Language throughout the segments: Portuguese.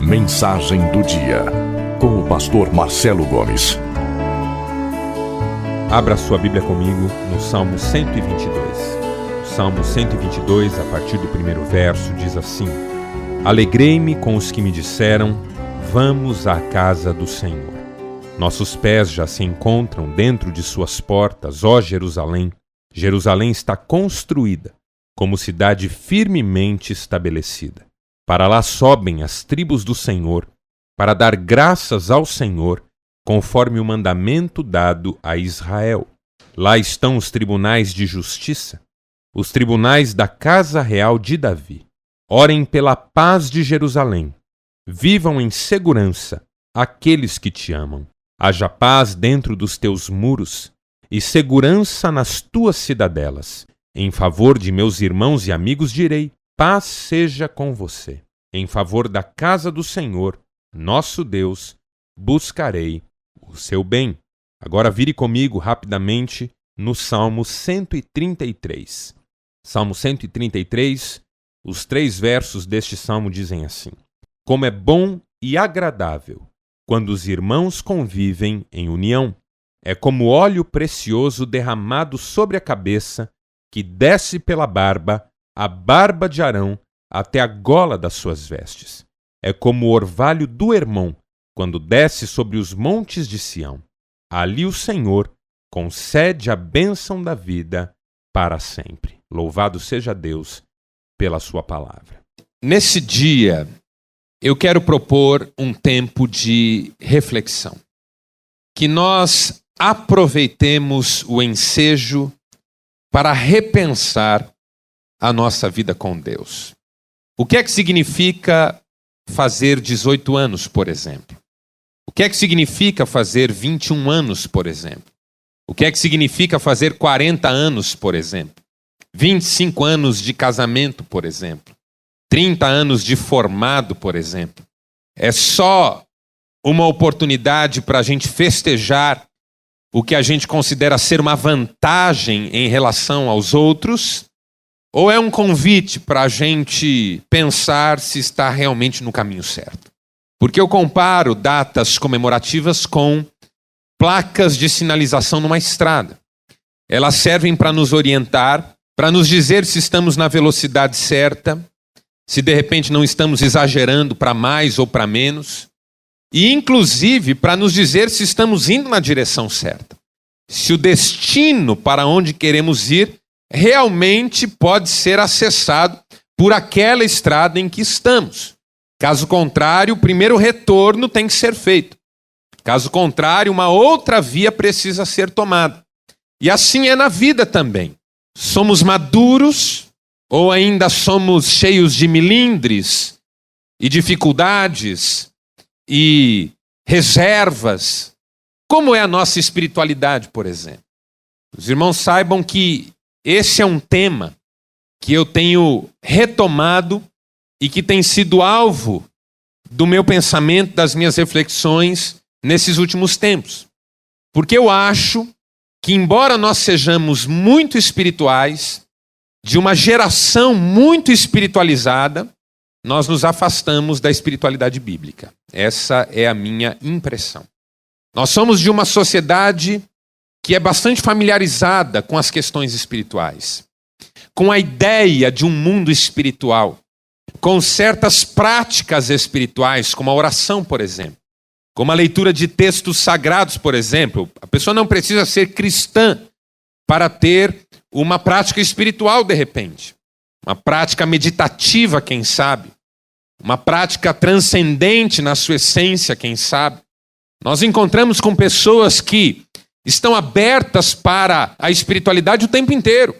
Mensagem do dia, com o pastor Marcelo Gomes. Abra sua Bíblia comigo no Salmo 122. O Salmo 122, a partir do primeiro verso, diz assim: Alegrei-me com os que me disseram, vamos à casa do Senhor. Nossos pés já se encontram dentro de suas portas, ó Jerusalém. Jerusalém está construída, como cidade firmemente estabelecida. Para lá sobem as tribos do Senhor, para dar graças ao Senhor, conforme o mandamento dado a Israel. Lá estão os tribunais de justiça, os tribunais da casa real de Davi. Orem pela paz de Jerusalém. Vivam em segurança aqueles que te amam. Haja paz dentro dos teus muros e segurança nas tuas cidadelas. Em favor de meus irmãos e amigos direi, paz seja com você. Em favor da casa do Senhor, nosso Deus, buscarei o seu bem. Agora vire comigo rapidamente no Salmo 133. Salmo 133, os 3 versos deste salmo dizem assim: Como é bom e agradável quando os irmãos convivem em união. É como óleo precioso derramado sobre a cabeça, que desce pela barba, a barba de Arão, até a gola das suas vestes. É como o orvalho do Hermon, quando desce sobre os montes de Sião. Ali o Senhor concede a bênção da vida para sempre. Louvado seja Deus pela sua palavra. Nesse dia, eu quero propor um tempo de reflexão. Que nós aproveitemos o ensejo para repensar a nossa vida com Deus. O que é que significa fazer 18 anos, por exemplo? O que é que significa fazer 21 anos, por exemplo? O que é que significa fazer 40 anos, por exemplo? 25 anos de casamento, por exemplo? 30 anos de formado, por exemplo? É só uma oportunidade para a gente festejar o que a gente considera ser uma vantagem em relação aos outros? Ou é um convite para a gente pensar se está realmente no caminho certo? Porque eu comparo datas comemorativas com placas de sinalização numa estrada. Elas servem para nos orientar, para nos dizer se estamos na velocidade certa, se de repente não estamos exagerando para mais ou para menos, e inclusive para nos dizer se estamos indo na direção certa. Se o destino para onde queremos ir realmente pode ser acessado por aquela estrada em que estamos. Caso contrário, o primeiro retorno tem que ser feito. Caso contrário, uma outra via precisa ser tomada. E assim é na vida também. Somos maduros ou ainda somos cheios de melindres e dificuldades e reservas? Como é a nossa espiritualidade, por exemplo? Os irmãos saibam que esse é um tema que eu tenho retomado e que tem sido alvo do meu pensamento, das minhas reflexões nesses últimos tempos. Porque eu acho que, embora nós sejamos muito espirituais, de uma geração muito espiritualizada, nós nos afastamos da espiritualidade bíblica. Essa é a minha impressão. Nós somos de uma sociedade que é bastante familiarizada com as questões espirituais, com a ideia de um mundo espiritual, com certas práticas espirituais, como a oração, por exemplo, como a leitura de textos sagrados, por exemplo. A pessoa não precisa ser cristã para ter uma prática espiritual, de repente. Uma prática meditativa, quem sabe. Uma prática transcendente na sua essência, quem sabe. Nós encontramos com pessoas que estão abertas para a espiritualidade o tempo inteiro.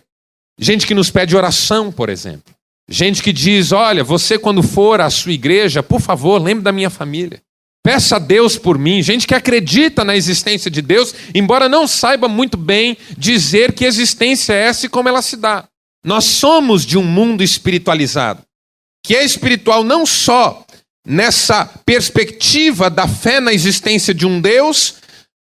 Gente que nos pede oração, por exemplo. Gente que diz, olha, você quando for à sua igreja, por favor, lembre da minha família. Peça a Deus por mim. Gente que acredita na existência de Deus, embora não saiba muito bem dizer que existência é essa e como ela se dá. Nós somos de um mundo espiritualizado, que é espiritual não só nessa perspectiva da fé na existência de um Deus,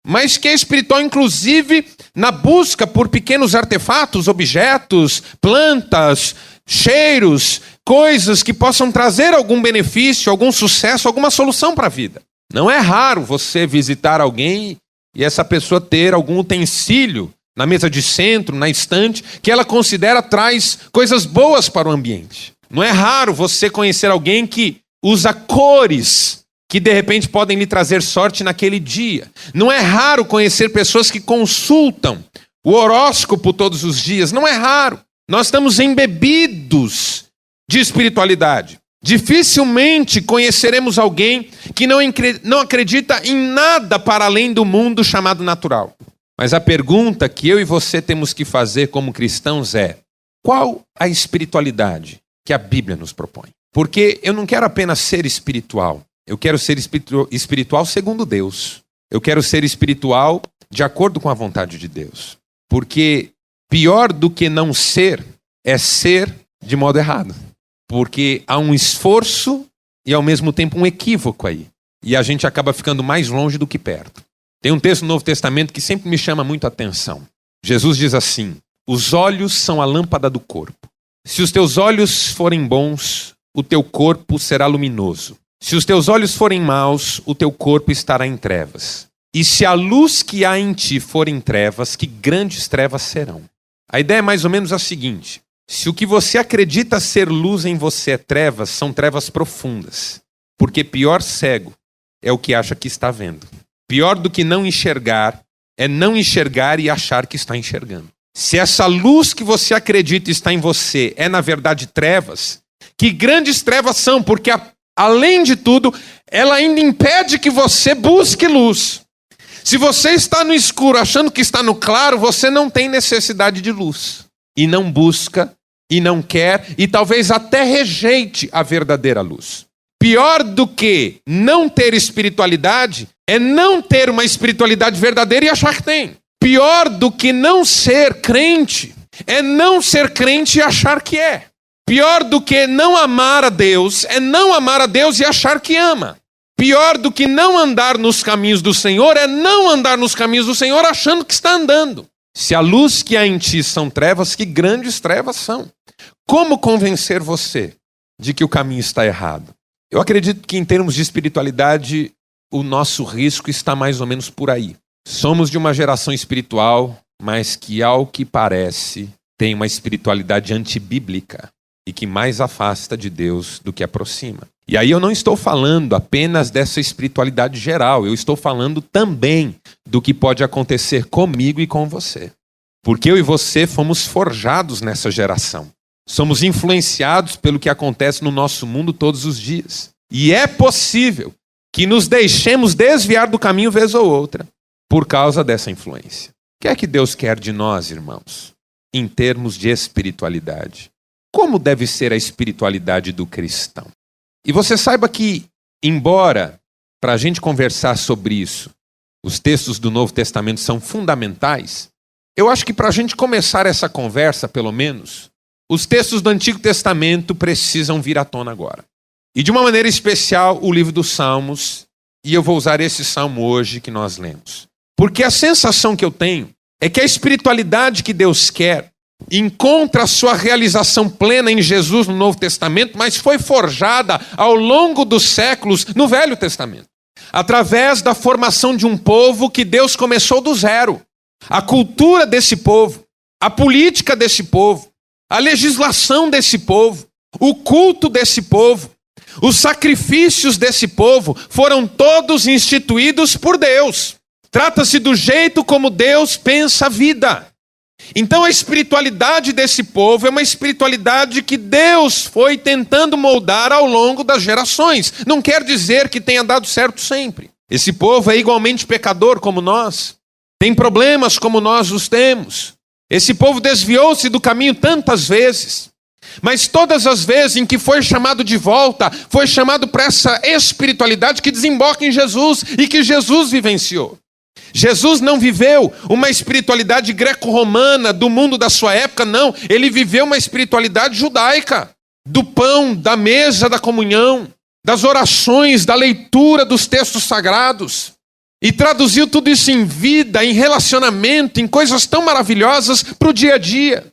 mas que é espiritual inclusive na busca por pequenos artefatos, objetos, plantas, cheiros, coisas que possam trazer algum benefício, algum sucesso, alguma solução para a vida. Não é raro você visitar alguém e essa pessoa ter algum utensílio na mesa de centro, na estante, que ela considera traz coisas boas para o ambiente. Não é raro você conhecer alguém que usa cores que de repente podem lhe trazer sorte naquele dia. Não é raro conhecer pessoas que consultam o horóscopo todos os dias. Não é raro. Nós estamos embebidos de espiritualidade. Dificilmente conheceremos alguém que não acredita em nada para além do mundo chamado natural. Mas a pergunta que eu e você temos que fazer como cristãos é: qual a espiritualidade que a Bíblia nos propõe? Porque eu não quero apenas ser espiritual. Eu quero ser espiritual segundo Deus. Eu quero ser espiritual de acordo com a vontade de Deus. Porque pior do que não ser é ser de modo errado. Porque há um esforço e ao mesmo tempo um equívoco aí. E a gente acaba ficando mais longe do que perto. Tem um texto no Novo Testamento que sempre me chama muito a atenção. Jesus diz assim: os olhos são a lâmpada do corpo. Se os teus olhos forem bons, o teu corpo será luminoso. Se os teus olhos forem maus, o teu corpo estará em trevas. E se a luz que há em ti for em trevas, que grandes trevas serão. A ideia é mais ou menos a seguinte: se o que você acredita ser luz em você é trevas, são trevas profundas. Porque pior cego é o que acha que está vendo. Pior do que não enxergar é não enxergar e achar que está enxergando. Se essa luz que você acredita está em você é na verdade trevas, que grandes trevas são, porque além de tudo, ela ainda impede que você busque luz. Se você está no escuro achando que está no claro, você não tem necessidade de luz. E não busca, e não quer, e talvez até rejeite a verdadeira luz. Pior do que não ter espiritualidade é não ter uma espiritualidade verdadeira e achar que tem. Pior do que não ser crente é não ser crente e achar que é. Pior do que não amar a Deus é não amar a Deus e achar que ama. Pior do que não andar nos caminhos do Senhor é não andar nos caminhos do Senhor achando que está andando. Se a luz que há em ti são trevas, que grandes trevas são. Como convencer você de que o caminho está errado? Eu acredito que em termos de espiritualidade, o nosso risco está mais ou menos por aí. Somos de uma geração espiritual, mas que, ao que parece, tem uma espiritualidade antibíblica e que mais afasta de Deus do que aproxima. E aí eu não estou falando apenas dessa espiritualidade geral, eu estou falando também do que pode acontecer comigo e com você. Porque eu e você fomos forjados nessa geração. Somos influenciados pelo que acontece no nosso mundo todos os dias. E é possível que nos deixemos desviar do caminho vez ou outra por causa dessa influência. O que é que Deus quer de nós, irmãos, em termos de espiritualidade? Como deve ser a espiritualidade do cristão? E você saiba que, embora, para a gente conversar sobre isso, os textos do Novo Testamento são fundamentais, eu acho que para a gente começar essa conversa, pelo menos, os textos do Antigo Testamento precisam vir à tona agora. E de uma maneira especial, o livro dos Salmos, e eu vou usar esse salmo hoje que nós lemos. Porque a sensação que eu tenho é que a espiritualidade que Deus quer encontra a sua realização plena em Jesus no Novo Testamento, mas foi forjada ao longo dos séculos no Velho Testamento. Através da formação de um povo que Deus começou do zero. A cultura desse povo, a política desse povo, a legislação desse povo, o culto desse povo, os sacrifícios desse povo foram todos instituídos por Deus. Trata-se do jeito como Deus pensa a vida. Então a espiritualidade desse povo é uma espiritualidade que Deus foi tentando moldar ao longo das gerações. Não quer dizer que tenha dado certo sempre. Esse povo é igualmente pecador como nós. Tem problemas como nós os temos. Esse povo desviou-se do caminho tantas vezes. Mas todas as vezes em que foi chamado de volta, foi chamado para essa espiritualidade que desemboca em Jesus e que Jesus vivenciou. Jesus não viveu uma espiritualidade greco-romana do mundo da sua época, não. Ele viveu uma espiritualidade judaica, do pão, da mesa, da comunhão, das orações, da leitura dos textos sagrados. E traduziu tudo isso em vida, em relacionamento, em coisas tão maravilhosas para o dia a dia.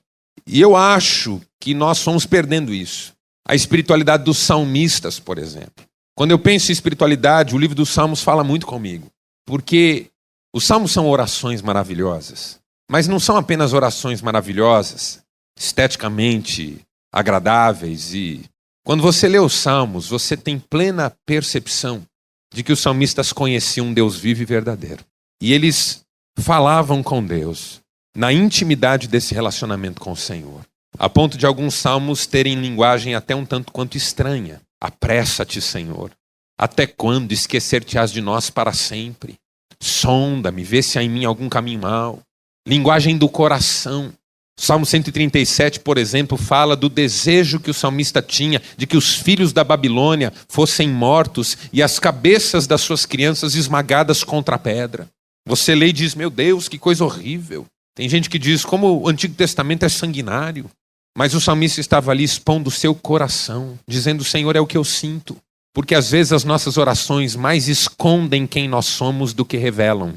E eu acho que nós fomos perdendo isso. A espiritualidade dos salmistas, por exemplo. Quando eu penso em espiritualidade, o livro dos Salmos fala muito comigo. Porque os Salmos são orações maravilhosas. Mas não são apenas orações maravilhosas, esteticamente agradáveis. E quando você lê os Salmos, você tem plena percepção de que os salmistas conheciam um Deus vivo e verdadeiro. E eles falavam com Deus na intimidade desse relacionamento com o Senhor. A ponto de alguns salmos terem linguagem até um tanto quanto estranha. Apressa-te, Senhor. Até quando esquecer-te-ás de nós para sempre? Sonda-me, vê se há em mim algum caminho mau. Linguagem do coração. Salmo 137, por exemplo, fala do desejo que o salmista tinha de que os filhos da Babilônia fossem mortos e as cabeças das suas crianças esmagadas contra a pedra. Você lê e diz, meu Deus, que coisa horrível. Tem gente que diz, como o Antigo Testamento é sanguinário. Mas o salmista estava ali expondo o seu coração, dizendo, Senhor, é o que eu sinto. Porque às vezes as nossas orações mais escondem quem nós somos do que revelam.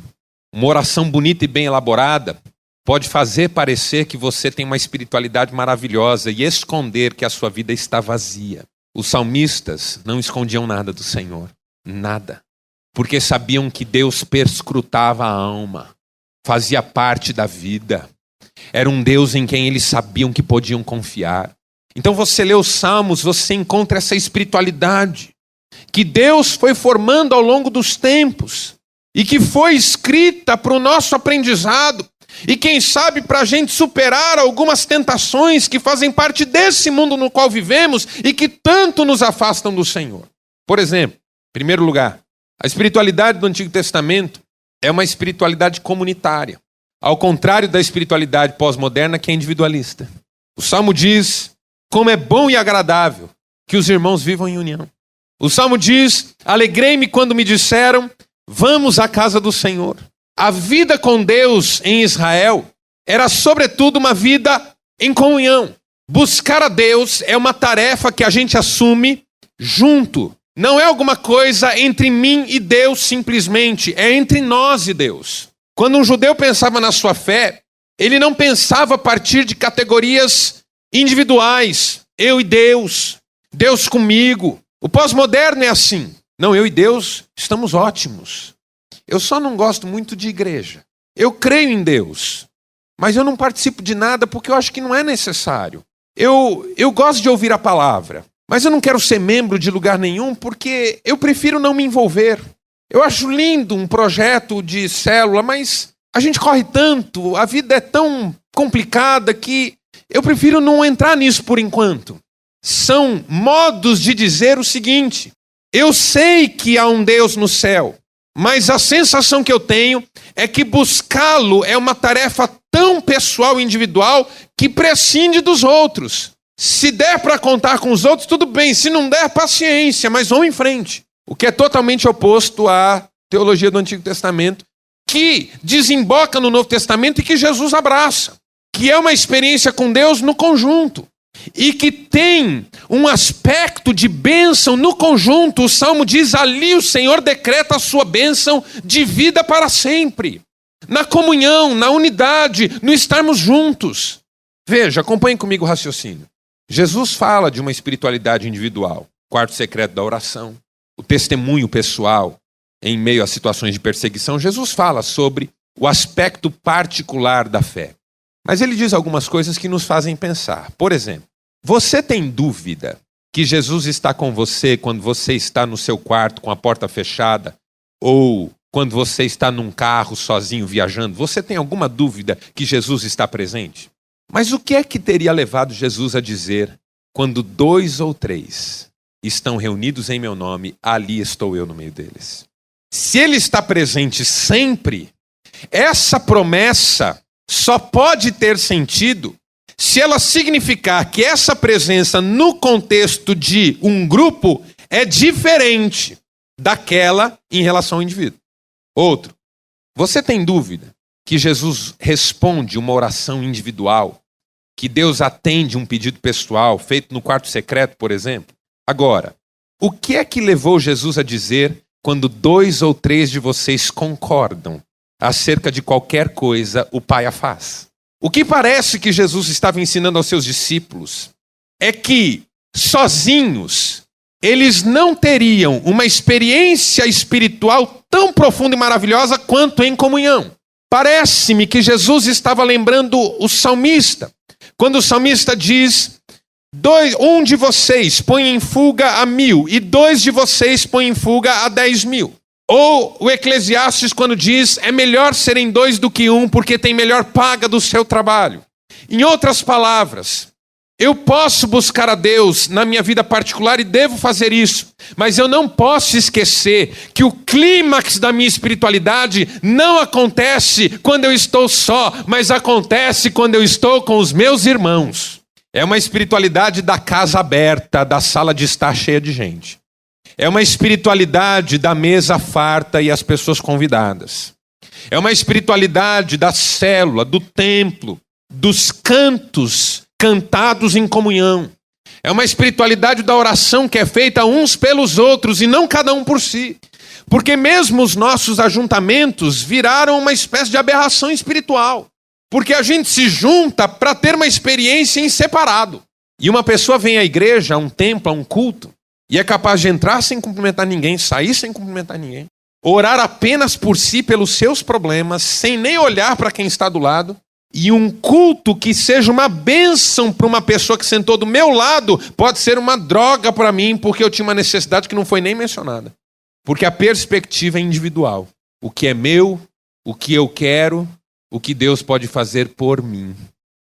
Uma oração bonita e bem elaborada pode fazer parecer que você tem uma espiritualidade maravilhosa e esconder que a sua vida está vazia. Os salmistas não escondiam nada do Senhor. Nada. Porque sabiam que Deus perscrutava a alma. Fazia parte da vida. Era um Deus em quem eles sabiam que podiam confiar. Então você lê os Salmos, você encontra essa espiritualidade que Deus foi formando ao longo dos tempos e que foi escrita para o nosso aprendizado e quem sabe para a gente superar algumas tentações que fazem parte desse mundo no qual vivemos e que tanto nos afastam do Senhor. Por exemplo, em primeiro lugar, a espiritualidade do Antigo Testamento é uma espiritualidade comunitária. Ao contrário da espiritualidade pós-moderna que é individualista. O Salmo diz, como é bom e agradável que os irmãos vivam em união. O Salmo diz, alegrei-me quando me disseram, vamos à casa do Senhor. A vida com Deus em Israel era sobretudo uma vida em comunhão. Buscar a Deus é uma tarefa que a gente assume junto. Não é alguma coisa entre mim e Deus simplesmente, é entre nós e Deus. Quando um judeu pensava na sua fé, ele não pensava a partir de categorias individuais. Eu e Deus, Deus comigo. O pós-moderno é assim. Não, eu e Deus estamos ótimos. Eu só não gosto muito de igreja. Eu creio em Deus, mas eu não participo de nada porque eu acho que não é necessário. Eu gosto de ouvir a palavra, mas eu não quero ser membro de lugar nenhum porque eu prefiro não me envolver. Eu acho lindo um projeto de célula, mas a gente corre tanto, a vida é tão complicada que eu prefiro não entrar nisso por enquanto. São modos de dizer o seguinte, eu sei que há um Deus no céu, mas a sensação que eu tenho é que buscá-lo é uma tarefa tão pessoal e individual que prescinde dos outros. Se der para contar com os outros, tudo bem, se não der, paciência, mas vamos em frente. O que é totalmente oposto à teologia do Antigo Testamento, que desemboca no Novo Testamento e que Jesus abraça, que é uma experiência com Deus no conjunto, e que tem um aspecto de bênção no conjunto. O Salmo diz, ali o Senhor decreta a sua bênção de vida para sempre, na comunhão, na unidade, no estarmos juntos. Veja, acompanhe comigo o raciocínio. Jesus fala de uma espiritualidade individual, quarto secreto da oração, o testemunho pessoal em meio a situações de perseguição. Jesus fala sobre o aspecto particular da fé. Mas ele diz algumas coisas que nos fazem pensar. Por exemplo, você tem dúvida que Jesus está com você quando você está no seu quarto com a porta fechada? Ou quando você está num carro sozinho viajando? Você tem alguma dúvida que Jesus está presente? Mas o que é que teria levado Jesus a dizer, quando 2 ou 3 estão reunidos em meu nome, ali estou eu no meio deles? Se ele está presente sempre, essa promessa só pode ter sentido se ela significar que essa presença no contexto de um grupo é diferente daquela em relação ao indivíduo. Outro, você tem dúvida que Jesus responde uma oração individual, que Deus atende um pedido pessoal feito no quarto secreto, por exemplo? Agora, o que é que levou Jesus a dizer quando 2 ou 3 de vocês concordam acerca de qualquer coisa, o Pai a faz? O que parece que Jesus estava ensinando aos seus discípulos é que sozinhos, eles não teriam uma experiência espiritual tão profunda e maravilhosa quanto em comunhão. Parece-me que Jesus estava lembrando o salmista, quando o salmista diz: um de vocês põe em fuga a 1.000, e 2 de vocês põem em fuga a 10.000. Ou o Eclesiastes, quando diz: é melhor serem 2 do que 1, porque tem melhor paga do seu trabalho. Em outras palavras, eu posso buscar a Deus na minha vida particular e devo fazer isso, mas eu não posso esquecer que o clímax da minha espiritualidade não acontece quando eu estou só, mas acontece quando eu estou com os meus irmãos. É uma espiritualidade da casa aberta, da sala de estar cheia de gente. É uma espiritualidade da mesa farta e as pessoas convidadas. É uma espiritualidade da célula, do templo, dos cantos cantados em comunhão. É uma espiritualidade da oração que é feita uns pelos outros e não cada um por si. Porque mesmo os nossos ajuntamentos viraram uma espécie de aberração espiritual. Porque a gente se junta para ter uma experiência em separado. E uma pessoa vem à igreja, a um templo, a um culto, e é capaz de entrar sem cumprimentar ninguém, sair sem cumprimentar ninguém, orar apenas por si, pelos seus problemas, sem nem olhar para quem está do lado. E um culto que seja uma bênção para uma pessoa que sentou do meu lado pode ser uma droga para mim, porque eu tinha uma necessidade que não foi nem mencionada. Porque a perspectiva é individual. O que é meu, o que eu quero, o que Deus pode fazer por mim.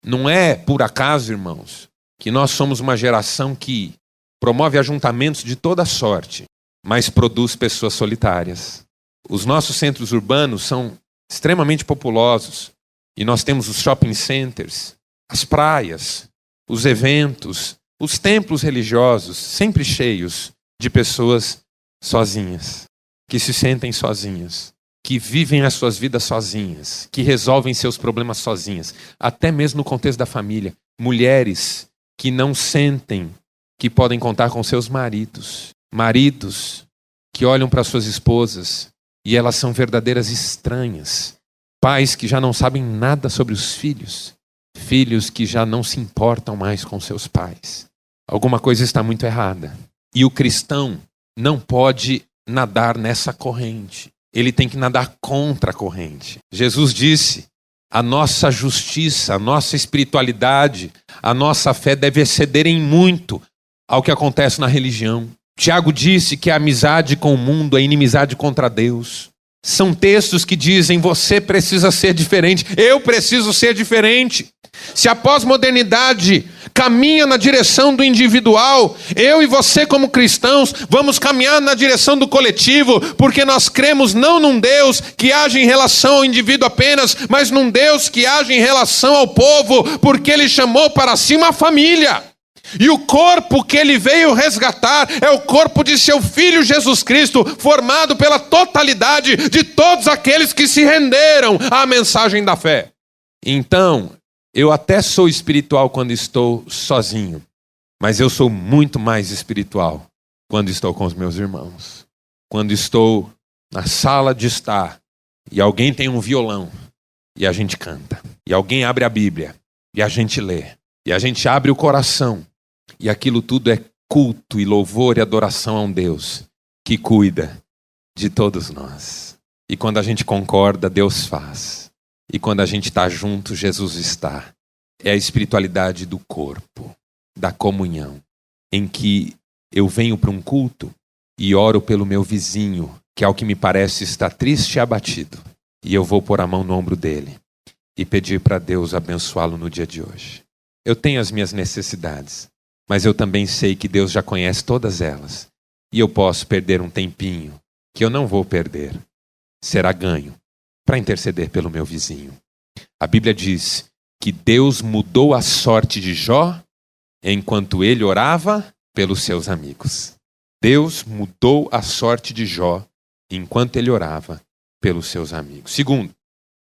Não é por acaso, irmãos, que nós somos uma geração que promove ajuntamentos de toda sorte, mas produz pessoas solitárias. Os nossos centros urbanos são extremamente populosos. E nós temos os shopping centers, as praias, os eventos, os templos religiosos, sempre cheios de pessoas sozinhas, que se sentem sozinhas, que vivem as suas vidas sozinhas, que resolvem seus problemas sozinhas, até mesmo no contexto da família. Mulheres que não sentem que podem contar com seus maridos, maridos que olham para suas esposas e elas são verdadeiras estranhas. Pais que já não sabem nada sobre os filhos. Filhos que já não se importam mais com seus pais. Alguma coisa está muito errada. E o cristão não pode nadar nessa corrente. Ele tem que nadar contra a corrente. Jesus disse: a nossa justiça, a nossa espiritualidade, a nossa fé deve exceder em muito ao que acontece na religião. Tiago disse que a amizade com o mundo é inimizade contra Deus. São textos que dizem: você precisa ser diferente, eu preciso ser diferente. Se a pós-modernidade caminha na direção do individual, eu e você como cristãos vamos caminhar na direção do coletivo, porque nós cremos não num Deus que age em relação ao indivíduo apenas, mas num Deus que age em relação ao povo, porque Ele chamou para si uma família. E o corpo que Ele veio resgatar é o corpo de seu Filho Jesus Cristo, formado pela totalidade de todos aqueles que se renderam à mensagem da fé. Então, eu até sou espiritual quando estou sozinho, mas eu sou muito mais espiritual quando estou com os meus irmãos. Quando estou na sala de estar e alguém tem um violão e a gente canta, e alguém abre a Bíblia e a gente lê, e a gente abre o coração. E aquilo tudo é culto e louvor e adoração a um Deus que cuida de todos nós. E quando a gente concorda, Deus faz. E quando a gente está junto, Jesus está. É a espiritualidade do corpo, da comunhão, em que eu venho para um culto e oro pelo meu vizinho, que ao que me parece está triste e abatido. E eu vou pôr a mão no ombro dele e pedir para Deus abençoá-lo no dia de hoje. Eu tenho as minhas necessidades, mas eu também sei que Deus já conhece todas elas. E eu posso perder um tempinho, que eu não vou perder. Será ganho para interceder pelo meu vizinho. A Bíblia diz que Deus mudou a sorte de Jó enquanto ele orava pelos seus amigos. Deus mudou a sorte de Jó enquanto ele orava pelos seus amigos.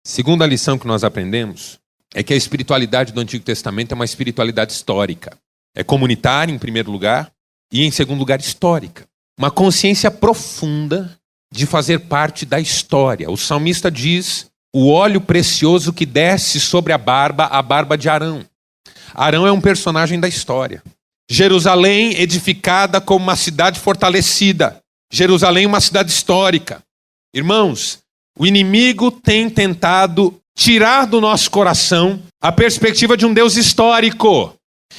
Segunda lição que nós aprendemos é que a espiritualidade do Antigo Testamento é uma espiritualidade histórica. É comunitária, em primeiro lugar, e em segundo lugar, histórica. Uma consciência profunda de fazer parte da história. O salmista diz: o óleo precioso que desce sobre a barba de Arão. Arão é um personagem da história. Jerusalém edificada como uma cidade fortalecida. Jerusalém uma cidade histórica. Irmãos, o inimigo tem tentado tirar do nosso coração a perspectiva de um Deus histórico.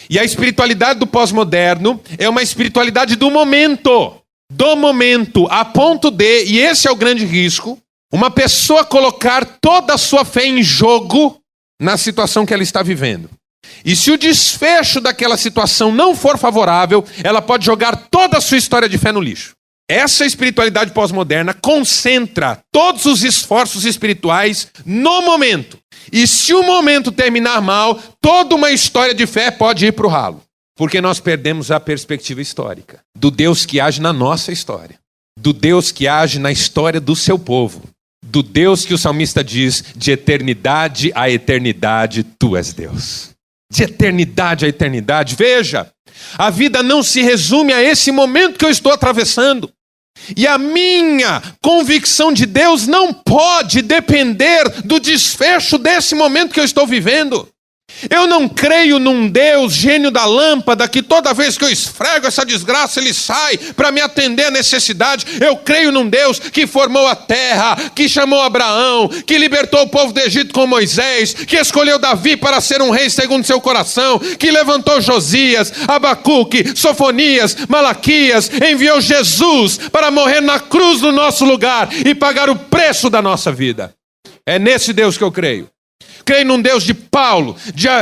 E a espiritualidade do pós-moderno é uma espiritualidade do momento. Do momento, a ponto de, e esse é o grande risco, uma pessoa colocar toda a sua fé em jogo na situação que ela está vivendo. E se o desfecho daquela situação não for favorável, ela pode jogar toda a sua história de fé no lixo. Essa espiritualidade pós-moderna concentra todos os esforços espirituais no momento. E se o momento terminar mal, toda uma história de fé pode ir para o ralo. Porque nós perdemos a perspectiva histórica do Deus que age na nossa história. Do Deus que age na história do seu povo. Do Deus que o salmista diz, de eternidade a eternidade, tu és Deus. De eternidade a eternidade. Veja, a vida não se resume a esse momento que eu estou atravessando. E a minha convicção de Deus não pode depender do desfecho desse momento que eu estou vivendo. Eu não creio num Deus gênio da lâmpada que toda vez que eu esfrego essa desgraça ele sai para me atender a necessidade. Eu creio num Deus que formou a terra, que chamou Abraão, que libertou o povo do Egito com Moisés, que escolheu Davi para ser um rei segundo seu coração, que levantou Josias, Abacuque, Sofonias, Malaquias, enviou Jesus para morrer na cruz no nosso lugar e pagar o preço da nossa vida. É nesse Deus que eu creio. Creio num Deus de Paulo,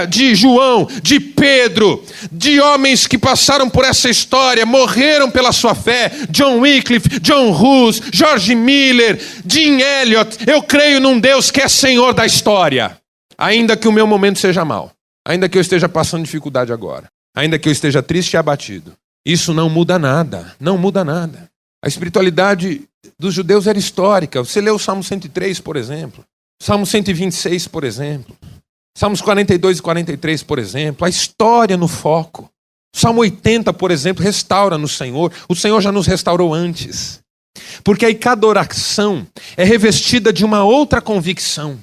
de João, de Pedro, de homens que passaram por essa história, morreram pela sua fé. John Wycliffe, John Hus, George Miller, Jim Elliot. Eu creio num Deus que é Senhor da história. Ainda que o meu momento seja mau, ainda que eu esteja passando dificuldade agora, ainda que eu esteja triste e abatido, isso não muda nada, não muda nada. A espiritualidade dos judeus era histórica. Você lê o Salmo 103, por exemplo. Salmo 126, por exemplo. Salmos 42 e 43, por exemplo. A história no foco. Salmo 80, por exemplo, restaura no Senhor. O Senhor já nos restaurou antes. Porque aí cada oração é revestida de uma outra convicção.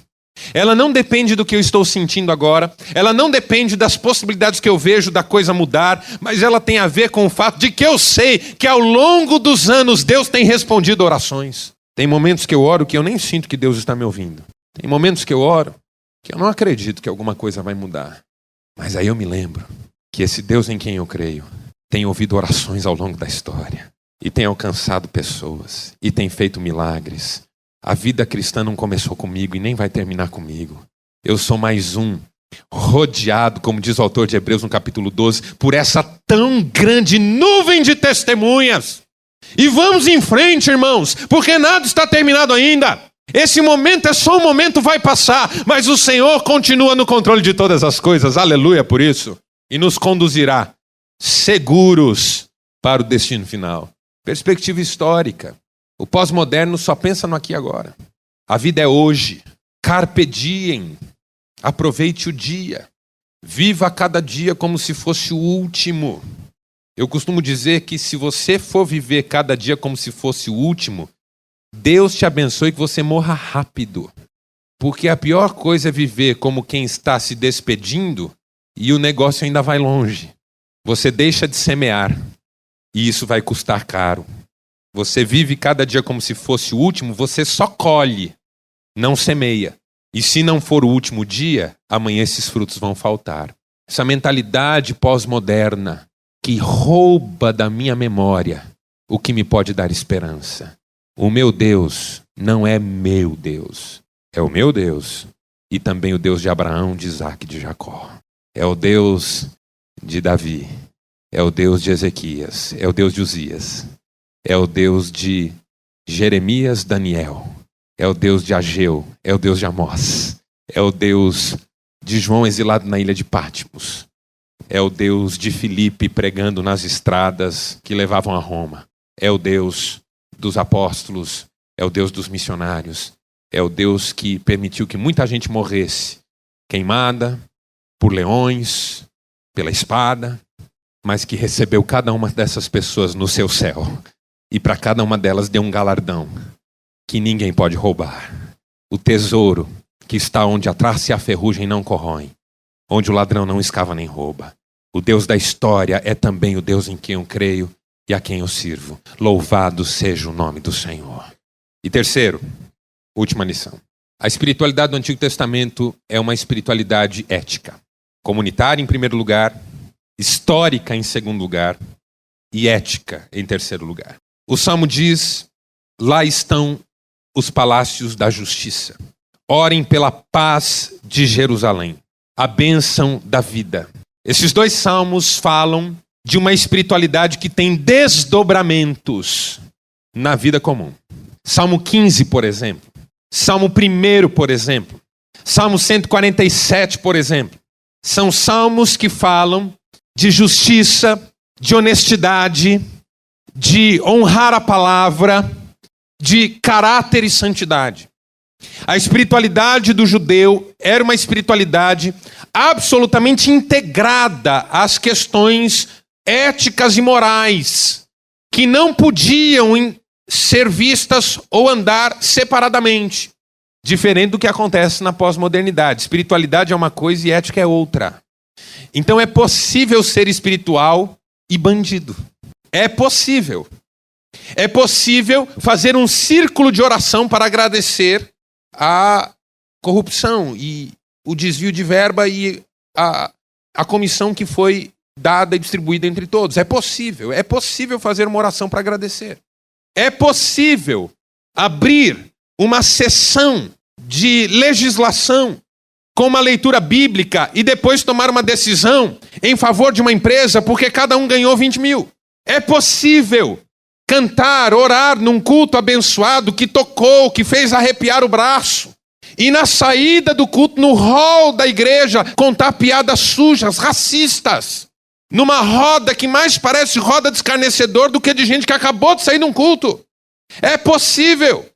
Ela não depende do que eu estou sentindo agora. Ela não depende das possibilidades que eu vejo da coisa mudar. Mas ela tem a ver com o fato de que eu sei que ao longo dos anos Deus tem respondido orações. Tem momentos que eu oro que eu nem sinto que Deus está me ouvindo. Tem momentos que eu oro que eu não acredito que alguma coisa vai mudar. Mas aí eu me lembro que esse Deus em quem eu creio tem ouvido orações ao longo da história. E tem alcançado pessoas. E tem feito milagres. A vida cristã não começou comigo e nem vai terminar comigo. Eu sou mais um, rodeado, como diz o autor de Hebreus no capítulo 12, por essa tão grande nuvem de testemunhas. E vamos em frente, irmãos, porque nada está terminado ainda. Esse momento é só um momento, vai passar, mas o Senhor continua no controle de todas as coisas, aleluia por isso, e nos conduzirá seguros para o destino final. Perspectiva histórica. O pós-moderno só pensa no aqui e agora. A vida é hoje. Carpe diem. Aproveite o dia. Viva cada dia como se fosse o último. Eu costumo dizer que se você for viver cada dia como se fosse o último, Deus te abençoe que você morra rápido. Porque a pior coisa é viver como quem está se despedindo e o negócio ainda vai longe. Você deixa de semear e isso vai custar caro. Você vive cada dia como se fosse o último, você só colhe, não semeia. E se não for o último dia, amanhã esses frutos vão faltar. Essa mentalidade pós-moderna que rouba da minha memória o que me pode dar esperança. O meu Deus não é meu Deus, é o meu Deus e também o Deus de Abraão, de Isaac e de Jacó. É o Deus de Davi, é o Deus de Ezequias, é o Deus de Uzias, é o Deus de Jeremias, Daniel, é o Deus de Ageu, é o Deus de Amós, é o Deus de João exilado na ilha de Patmos, é o Deus de Filipe pregando nas estradas que levavam a Roma, é o Deus dos apóstolos, é o Deus dos missionários, é o Deus que permitiu que muita gente morresse, queimada por leões, pela espada, mas que recebeu cada uma dessas pessoas no seu céu e para cada uma delas deu um galardão que ninguém pode roubar. O tesouro que está onde a traça e a ferrugem não corroem, onde o ladrão não escava nem rouba. O Deus da história é também o Deus em quem eu creio e a quem eu sirvo. Louvado seja o nome do Senhor. E terceiro, última lição. A espiritualidade do Antigo Testamento é uma espiritualidade ética. Comunitária em primeiro lugar, histórica em segundo lugar e ética em terceiro lugar. O Salmo diz: lá estão os palácios da justiça. Orem pela paz de Jerusalém, a bênção da vida. Esses dois salmos falam de uma espiritualidade que tem desdobramentos na vida comum. Salmo 15, por exemplo. Salmo 1, por exemplo. Salmo 147, por exemplo. São salmos que falam de justiça, de honestidade, de honrar a palavra, de caráter e santidade. A espiritualidade do judeu era uma espiritualidade absolutamente integrada às questões éticas e morais, que não podiam ser vistas ou andar separadamente, diferente do que acontece na pós-modernidade. Espiritualidade é uma coisa e ética é outra. Então é possível ser espiritual e bandido. É possível. É possível fazer um círculo de oração para agradecer a corrupção e o desvio de verba e a comissão que foi dada e distribuída entre todos. É possível fazer uma oração para agradecer. É possível abrir uma sessão de legislação com uma leitura bíblica e depois tomar uma decisão em favor de uma empresa porque cada um ganhou 20 mil. É possível cantar, orar num culto abençoado que tocou, que fez arrepiar o braço. E na saída do culto, no hall da igreja, contar piadas sujas, racistas. Numa roda que mais parece roda de escarnecedor do que de gente que acabou de sair de um culto. É possível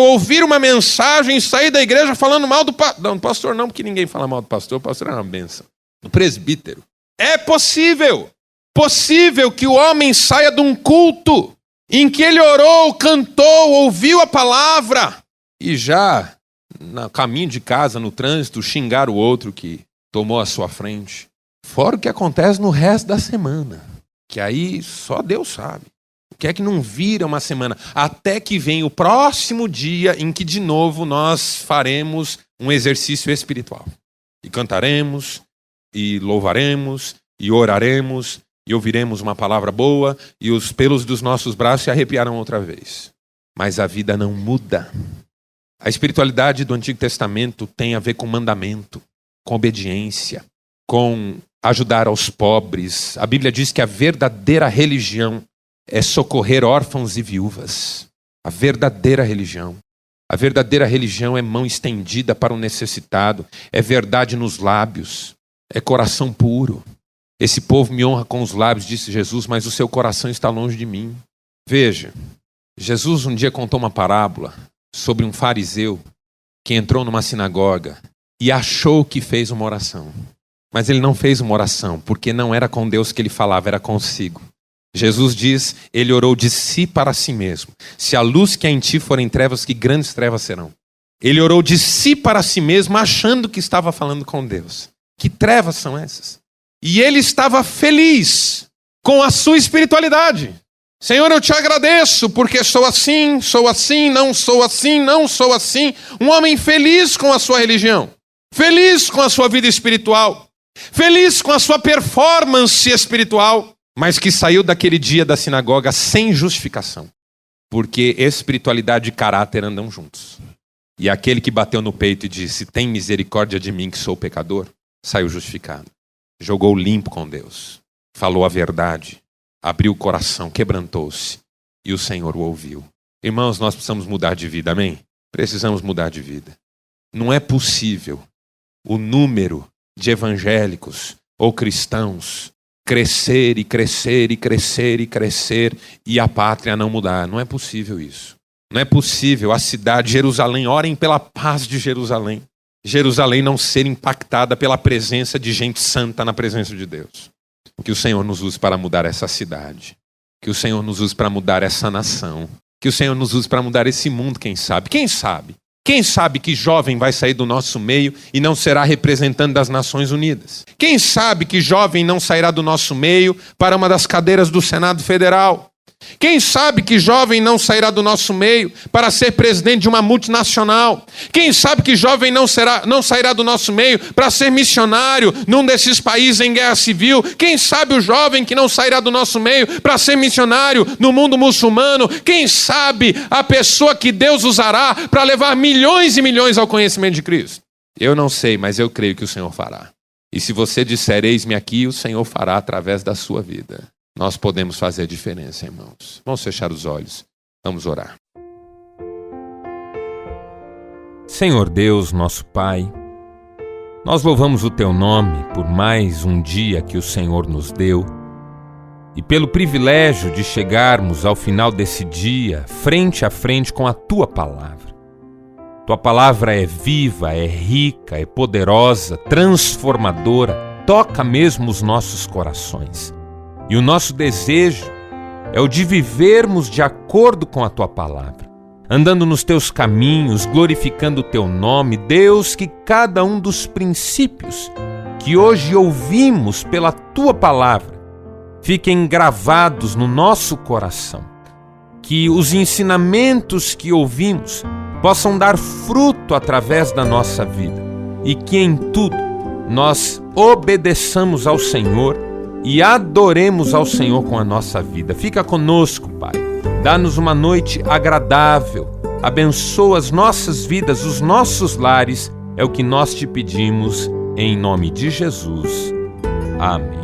ouvir uma mensagem e sair da igreja falando mal do pastor. Não, do pastor não, porque ninguém fala mal do pastor. O pastor é uma bênção. Do presbítero. É possível que o homem saia de um culto em que ele orou, cantou, ouviu a palavra e já no caminho de casa, no trânsito, xingar o outro que tomou a sua frente. Fora o que acontece no resto da semana, que aí só Deus sabe. O que é que não vira uma semana? Até que vem o próximo dia em que de novo nós faremos um exercício espiritual. E cantaremos, e louvaremos, e oraremos, e ouviremos uma palavra boa, e os pelos dos nossos braços se arrepiarão outra vez. Mas a vida não muda. A espiritualidade do Antigo Testamento tem a ver com mandamento, com obediência, com ajudar aos pobres. A Bíblia diz que a verdadeira religião é socorrer órfãos e viúvas. A verdadeira religião. A verdadeira religião é mão estendida para o necessitado, é verdade nos lábios, é coração puro. Esse povo me honra com os lábios, disse Jesus, mas o seu coração está longe de mim. Veja, Jesus um dia contou uma parábola sobre um fariseu que entrou numa sinagoga e achou que fez uma oração. Mas ele não fez uma oração, porque não era com Deus que ele falava, era consigo. Jesus diz, ele orou de si para si mesmo. Se a luz que há em ti for em trevas, que grandes trevas serão. Ele orou de si para si mesmo, achando que estava falando com Deus. Que trevas são essas? E ele estava feliz com a sua espiritualidade. Senhor, eu te agradeço, porque sou assim, não sou assim, não sou assim. Um homem feliz com a sua religião. Feliz com a sua vida espiritual. Feliz com a sua performance espiritual. Mas que saiu daquele dia da sinagoga sem justificação. Porque espiritualidade e caráter andam juntos. E aquele que bateu no peito e disse, tem misericórdia de mim que sou pecador, saiu justificado. Jogou limpo com Deus. Falou a verdade. Abriu o coração, quebrantou-se. E o Senhor o ouviu. Irmãos, nós precisamos mudar de vida, amém? Precisamos mudar de vida. Não é possível o número de evangélicos ou cristãos crescer e crescer e crescer e crescer e a pátria não mudar. Não é possível isso. Não é possível a cidade, Jerusalém, orem pela paz de Jerusalém. Jerusalém não ser impactada pela presença de gente santa na presença de Deus. Que o Senhor nos use para mudar essa cidade. Que o Senhor nos use para mudar essa nação. Que o Senhor nos use para mudar esse mundo, quem sabe? Quem sabe? Quem sabe que jovem vai sair do nosso meio e não será representante das Nações Unidas? Quem sabe que jovem não sairá do nosso meio para uma das cadeiras do Senado Federal? Quem sabe que jovem não sairá do nosso meio para ser presidente de uma multinacional? Quem sabe que jovem não sairá do nosso meio para ser missionário num desses países em guerra civil? Quem sabe o jovem que não sairá do nosso meio para ser missionário no mundo muçulmano? Quem sabe a pessoa que Deus usará para levar milhões e milhões ao conhecimento de Cristo? Eu não sei, mas eu creio que o Senhor fará. E se você disser, eis-me aqui, o Senhor fará através da sua vida. Nós podemos fazer a diferença, irmãos. Vamos fechar os olhos. Vamos orar. Senhor Deus, nosso Pai, nós louvamos o Teu nome por mais um dia que o Senhor nos deu e pelo privilégio de chegarmos ao final desse dia frente a frente com a Tua Palavra. Tua Palavra é viva, é rica, é poderosa, transformadora, toca mesmo os nossos corações. E o nosso desejo é o de vivermos de acordo com a Tua Palavra, andando nos Teus caminhos, glorificando o Teu nome. Deus, que cada um dos princípios que hoje ouvimos pela Tua Palavra fiquem gravados no nosso coração. Que os ensinamentos que ouvimos possam dar fruto através da nossa vida e que em tudo nós obedeçamos ao Senhor e adoremos ao Senhor com a nossa vida. Fica conosco, Pai. Dá-nos uma noite agradável. Abençoa as nossas vidas, os nossos lares. É o que nós te pedimos, em nome de Jesus. Amém.